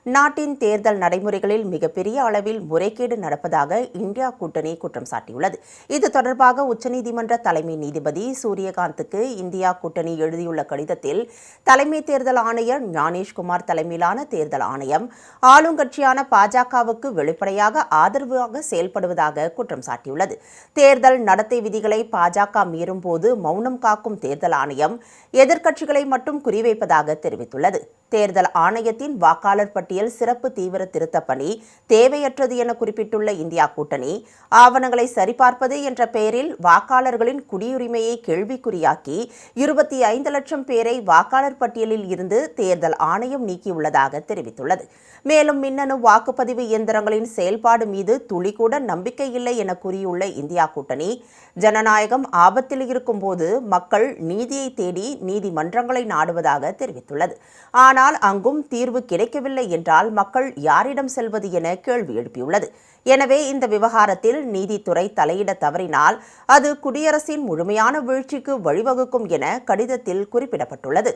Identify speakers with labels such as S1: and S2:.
S1: நாட்டின் தேர்தல் நடைமுறைகளில் மிகப்பெரிய அளவில் முறைகேடு நடப்பதாக இந்தியா கூட்டணி குற்றம் சாட்டியுள்ளது. இது தொடர்பாக உச்சநீதிமன்ற தலைமை நீதிபதி சூரியகாந்துக்கு இந்தியா கூட்டணி எழுதியுள்ள கடிதத்தில், தலைமை தேர்தல் ஆணையர் ஞானேஷ்குமார் தலைமையிலான தேர்தல் ஆணையம் ஆளுங்கட்சியான பாஜகவுக்கு வெளிப்படையாக ஆதரவாக செயல்படுவதாக குற்றம் சாட்டியுள்ளது. தேர்தல் நடத்தை விதிகளை பாஜக மீறும் போது மௌனம் காக்கும் தேர்தல் ஆணையம் எதிர்க்கட்சிகளை மட்டும் குறிவைப்பதாக தெரிவித்துள்ளது. தேர்தல் ஆணையத்தின் வாக்காளர் பட்டியல் சிறப்பு தீவிர திருத்தப் பணி தேவையற்றது என குறிப்பிட்டுள்ள இந்தியா கூட்டணி, ஆவணங்களை சரிபார்ப்பது என்ற பெயரில் வாக்காளர்களின் குடியுரிமையை கேள்விக்குறியாக்கி 25 லட்சம் பேரை வாக்காளர் பட்டியலில் இருந்து தேர்தல் ஆணையம் நீக்கியுள்ளதாக தெரிவித்துள்ளது. மேலும் மின்னணு வாக்குப்பதிவு இயந்திரங்களின் செயல்பாடு மீது துளிக்கூட நம்பிக்கை இல்லை என கூறியுள்ள இந்தியா கூட்டணி, ஜனநாயகம் ஆபத்தில் இருக்கும்போது மக்கள் நீதியை தேடி நீதிமன்றங்களை நாடுவதாக தெரிவித்துள்ளது. ஆனால் அங்கும் தீர்வு கிடைக்கவில்லை என்றால் மக்கள் யாரிடம் செல்வது என கேள்வி எழுப்பியுள்ளது. எனவே இந்த விவகாரத்தில் நீதித்துறை தலையிட தவறினால் அது குடியரசின் முழுமையான வீழ்ச்சிக்கு வழிவகுக்கும் என கடிதத்தில் குறிப்பிடப்பட்டுள்ளது.